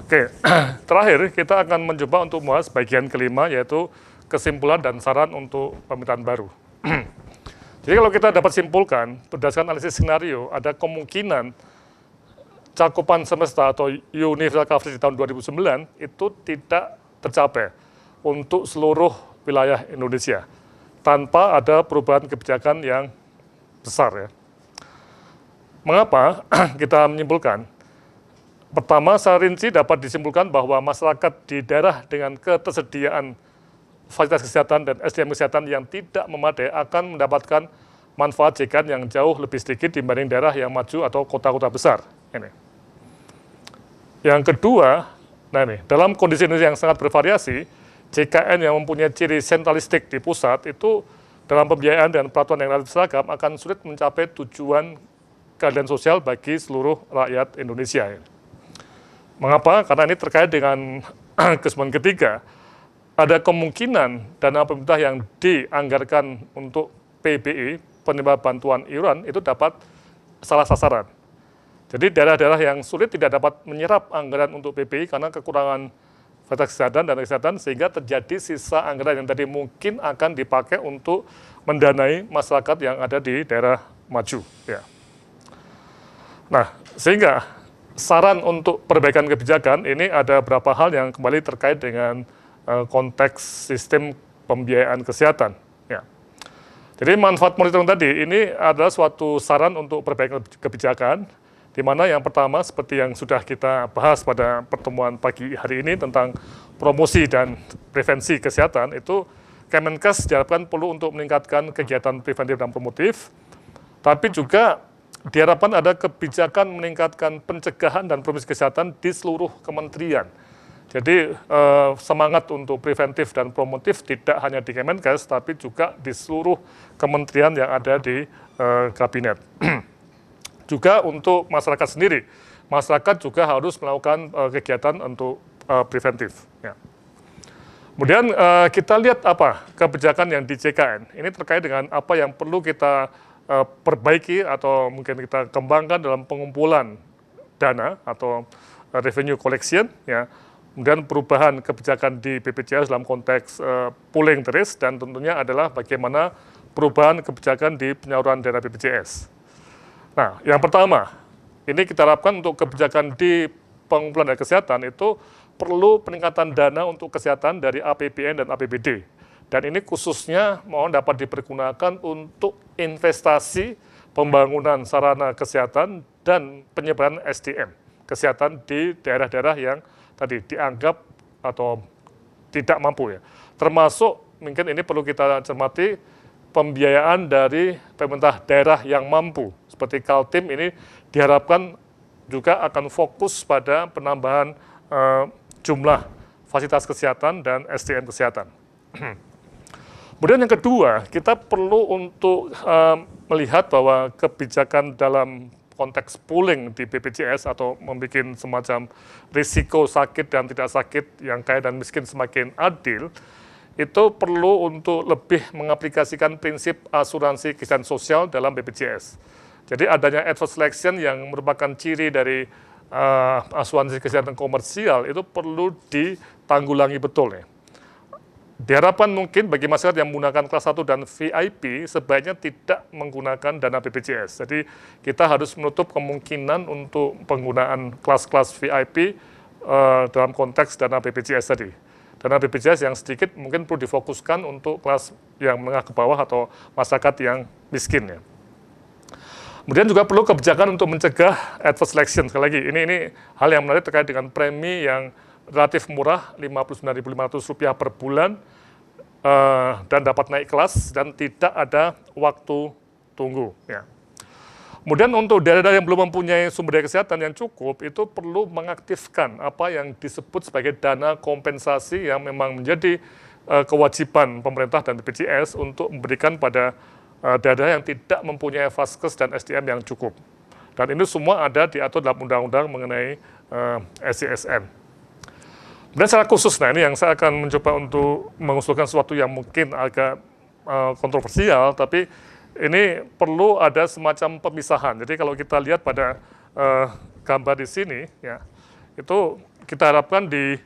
Oke, terakhir kita akan mencoba untuk membahas bagian kelima, yaitu kesimpulan dan saran untuk pemerintahan baru. Jadi kalau kita dapat simpulkan, berdasarkan analisis skenario, ada kemungkinan cakupan semesta atau universal coverage di tahun 2009 itu tidak tercapai untuk seluruh wilayah Indonesia, tanpa ada perubahan kebijakan yang besar. Ya. Mengapa kita menyimpulkan? Pertama, secara rinci dapat disimpulkan bahwa masyarakat di daerah dengan ketersediaan fasilitas kesehatan dan SDM kesehatan yang tidak memadai akan mendapatkan manfaat JKN yang jauh lebih sedikit dibanding daerah yang maju atau kota-kota besar. Ini. Yang kedua, nah ini, dalam kondisi Indonesia yang sangat bervariasi, JKN yang mempunyai ciri sentralistik di pusat itu dalam pembiayaan dan peraturan yang relatif seragam akan sulit mencapai tujuan keadilan sosial bagi seluruh rakyat Indonesia. Mengapa? Karena ini terkait dengan kesimpulan ketiga. Ada kemungkinan dana pemerintah yang dianggarkan untuk PBI, penerima bantuan iuran, itu dapat salah sasaran. Jadi daerah-daerah yang sulit tidak dapat menyerap anggaran untuk PBI karena kekurangan fasilitas kesehatan dan kesehatan, sehingga terjadi sisa anggaran yang tadi mungkin akan dipakai untuk mendanai masyarakat yang ada di daerah maju. Ya. Nah, sehingga saran untuk perbaikan kebijakan ini ada beberapa hal yang kembali terkait dengan konteks sistem pembiayaan kesehatan. Ya. Jadi manfaat monitoring tadi ini adalah suatu saran untuk perbaikan kebijakan, di mana yang pertama seperti yang sudah kita bahas pada pertemuan pagi hari ini tentang promosi dan prevensi kesehatan, itu Kemenkes diharapkan perlu untuk meningkatkan kegiatan preventif dan promotif, tapi juga diharapkan ada kebijakan meningkatkan pencegahan dan promosi kesehatan di seluruh kementerian. Jadi semangat untuk preventif dan promotif tidak hanya di Kemenkes, tapi juga di seluruh kementerian yang ada di kabinet. Juga untuk masyarakat sendiri, masyarakat juga harus melakukan kegiatan untuk preventif. Ya. Kemudian kita lihat apa kebijakan yang di JKN. Ini terkait dengan apa yang perlu kita perbaiki atau mungkin kita kembangkan dalam pengumpulan dana atau revenue collection, ya. Kemudian perubahan kebijakan di BPJS dalam konteks pooling the risk, dan tentunya adalah bagaimana perubahan kebijakan di penyaluran dana BPJS. Nah, yang pertama, ini kita harapkan untuk kebijakan di pengumpulan dana kesehatan itu perlu peningkatan dana untuk kesehatan dari APBN dan APBD. Dan ini khususnya mohon dapat dipergunakan untuk investasi pembangunan sarana kesehatan dan penyebaran SDM kesehatan di daerah-daerah yang tadi dianggap atau tidak mampu, ya. Termasuk mungkin ini perlu kita cermati pembiayaan dari pemerintah daerah yang mampu. Seperti Kaltim ini diharapkan juga akan fokus pada penambahan jumlah fasilitas kesehatan dan SDM kesehatan. Kemudian yang kedua, kita perlu untuk melihat bahwa kebijakan dalam konteks pooling di BPJS atau membuat semacam risiko sakit dan tidak sakit yang kaya dan miskin semakin adil, itu perlu untuk lebih mengaplikasikan prinsip asuransi kesehatan sosial dalam BPJS. Jadi adanya adverse selection yang merupakan ciri dari asuransi kesehatan komersial itu perlu ditanggulangi betul, ya. Diharapkan mungkin bagi masyarakat yang menggunakan kelas 1 dan VIP sebaiknya tidak menggunakan dana BPJS. Jadi kita harus menutup kemungkinan untuk penggunaan kelas-kelas VIP dalam konteks dana BPJS tadi. Dana BPJS yang sedikit mungkin perlu difokuskan untuk kelas yang menengah ke bawah atau masyarakat yang miskin, ya. Kemudian juga perlu kebijakan untuk mencegah adverse selection. Sekali lagi, ini hal yang menarik terkait dengan premi yang relatif murah, Rp59.500 per bulan, dan dapat naik kelas dan tidak ada waktu tunggu. Ya. Kemudian untuk daerah-daerah yang belum mempunyai sumber daya kesehatan yang cukup, itu perlu mengaktifkan apa yang disebut sebagai dana kompensasi yang memang menjadi kewajiban pemerintah dan BPJS untuk memberikan pada daerah yang tidak mempunyai vaskes dan SDM yang cukup. Dan ini semua ada diatur dalam undang-undang mengenai SCSN. Dan secara khusus, nah ini yang saya akan mencoba untuk mengusulkan sesuatu yang mungkin agak kontroversial, tapi ini perlu ada semacam pemisahan. Jadi kalau kita lihat pada gambar di sini, ya, itu kita harapkan di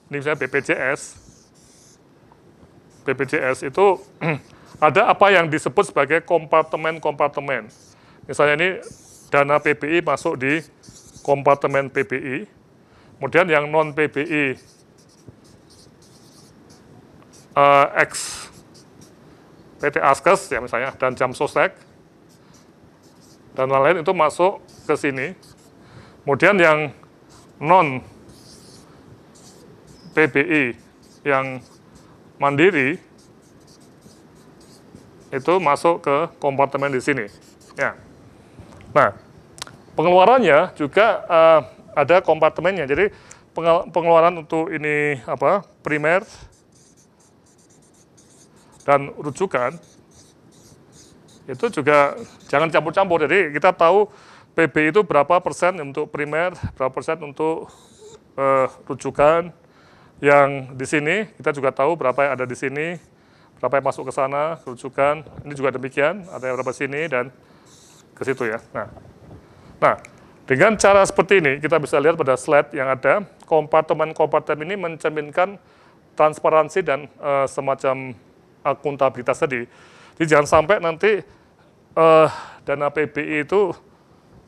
ini misalnya BPJS itu ada apa yang disebut sebagai kompartemen-kompartemen. Misalnya ini dana PBI masuk di kompartemen PBI, kemudian yang non PBI ex PT Askes ya misalnya dan Jamsostek dan lain-lain itu masuk ke sini. Kemudian yang non PBI yang mandiri itu masuk ke kompartemen di sini. Ya. Nah, pengeluarannya juga ada kompartemennya. Jadi pengeluaran untuk ini primer dan rujukan itu juga jangan campur-campur. Jadi kita tahu PBI itu berapa persen untuk primer, berapa persen untuk rujukan. Yang di sini kita juga tahu berapa yang ada di sini, berapa yang masuk ke sana, rujukan. Ini juga demikian, ada yang berapa sini dan ke situ ya. Nah, dengan cara seperti ini kita bisa lihat pada slide yang ada kompartemen-kompartemen ini mencerminkan transparansi dan semacam akuntabilitas tadi. Jadi jangan sampai nanti dana PBI itu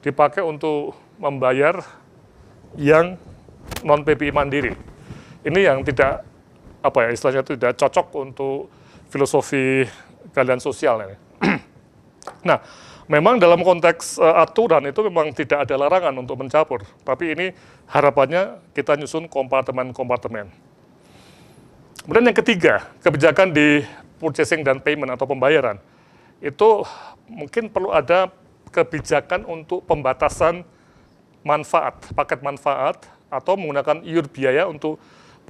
dipakai untuk membayar yang non PBI mandiri. Ini yang tidak istilahnya itu tidak cocok untuk filosofi keadilan sosial ini. Nah, memang dalam konteks aturan itu memang tidak ada larangan untuk mencampur, tapi ini harapannya kita nyusun kompartemen-kompartemen. Kemudian yang ketiga, kebijakan di purchasing dan payment atau pembayaran. Itu mungkin perlu ada kebijakan untuk pembatasan manfaat, paket manfaat, atau menggunakan iur biaya untuk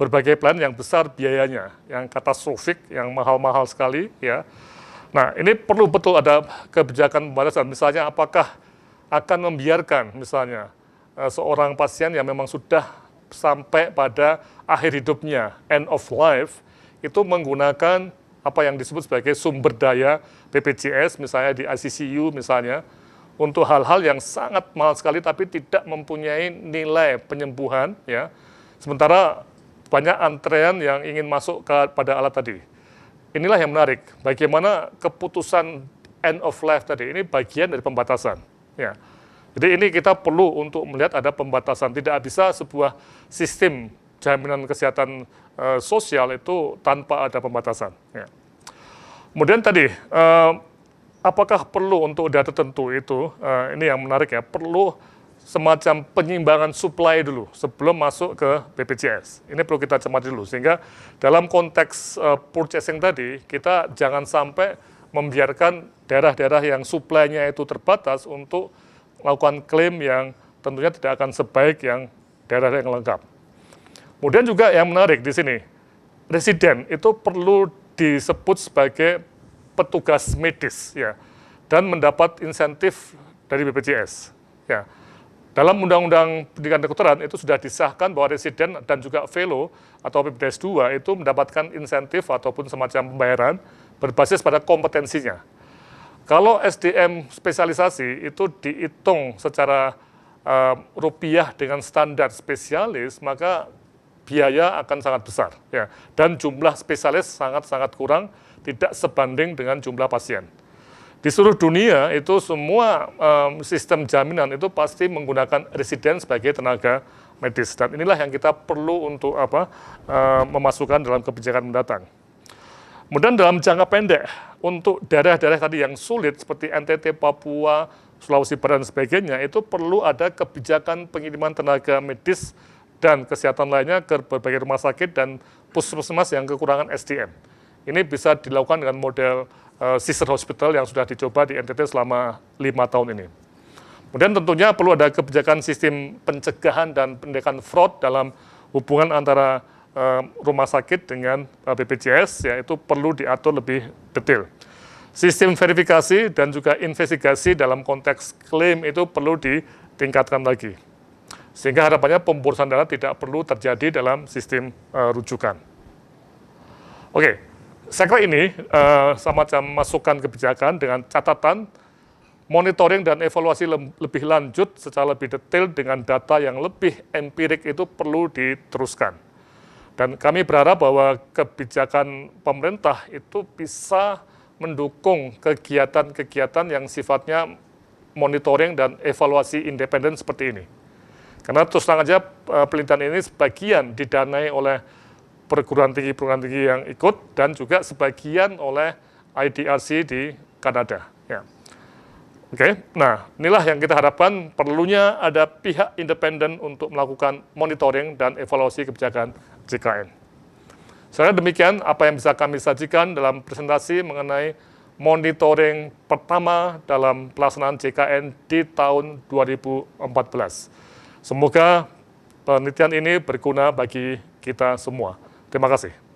berbagai plan yang besar biayanya, yang katastrofik, yang mahal-mahal sekali, ya. Nah, ini perlu betul ada kebijakan pembatasan. Misalnya, apakah akan membiarkan, misalnya, seorang pasien yang memang sudah sampai pada akhir hidupnya, end of life, itu menggunakan apa yang disebut sebagai sumber daya BPJS, misalnya di ICCU, misalnya, untuk hal-hal yang sangat mahal sekali, tapi tidak mempunyai nilai penyembuhan, ya. Sementara banyak antrean yang ingin masuk pada alat tadi. Inilah yang menarik, bagaimana keputusan end of life tadi, ini bagian dari pembatasan. Ya. Jadi ini kita perlu untuk melihat ada pembatasan, tidak bisa sebuah sistem jaminan kesehatan sosial itu tanpa ada pembatasan. Ya. Kemudian tadi, apakah perlu untuk data tertentu itu, ini yang menarik ya, perlu semacam penyimbangan supply dulu sebelum masuk ke BPJS. Ini perlu kita cermati dulu, sehingga dalam konteks purchasing tadi, kita jangan sampai membiarkan daerah-daerah yang supply-nya itu terbatas untuk melakukan klaim yang tentunya tidak akan sebaik yang daerah yang lengkap. Kemudian juga yang menarik di sini, residen itu perlu disebut sebagai petugas medis, ya, dan mendapat insentif dari BPJS. Ya. Dalam Undang-Undang Pendidikan Kedokteran itu sudah disahkan bahwa residen dan juga fellow atau PPDS 2 itu mendapatkan insentif ataupun semacam pembayaran berbasis pada kompetensinya. Kalau SDM spesialisasi itu dihitung secara rupiah dengan standar spesialis, maka biaya akan sangat besar, ya. Dan jumlah spesialis sangat-sangat kurang, tidak sebanding dengan jumlah pasien. Di seluruh dunia itu semua sistem jaminan itu pasti menggunakan residen sebagai tenaga medis, dan inilah yang kita perlu untuk memasukkan dalam kebijakan mendatang. Kemudian dalam jangka pendek untuk daerah-daerah tadi yang sulit seperti NTT, Papua, Sulawesi Barat dan sebagainya, itu perlu ada kebijakan pengiriman tenaga medis dan kesehatan lainnya ke berbagai rumah sakit dan puskesmas yang kekurangan SDM. Ini bisa dilakukan dengan model sister hospital yang sudah dicoba di NTT selama 5 tahun ini. Kemudian tentunya perlu ada kebijakan sistem pencegahan dan penindakan fraud dalam hubungan antara rumah sakit dengan BPJS, yaitu perlu diatur lebih detail. Sistem verifikasi dan juga investigasi dalam konteks klaim itu perlu ditingkatkan lagi. Sehingga harapannya pemborosan dana tidak perlu terjadi dalam sistem rujukan. Oke. Saya kira ini semacam masukan kebijakan dengan catatan monitoring dan evaluasi lebih lanjut secara lebih detail dengan data yang lebih empirik itu perlu diteruskan. Dan kami berharap bahwa kebijakan pemerintah itu bisa mendukung kegiatan-kegiatan yang sifatnya monitoring dan evaluasi independen seperti ini. Karena terus terang aja penelitian ini sebagian didanai oleh perguruan tinggi yang ikut dan juga sebagian oleh IDRC di Kanada. Ya. Oke, nah inilah yang kita harapkan, perlunya ada pihak independen untuk melakukan monitoring dan evaluasi kebijakan JKN. Secara demikian, apa yang bisa kami sajikan dalam presentasi mengenai monitoring pertama dalam pelaksanaan JKN di tahun 2014. Semoga penelitian ini berguna bagi kita semua. Terima kasih.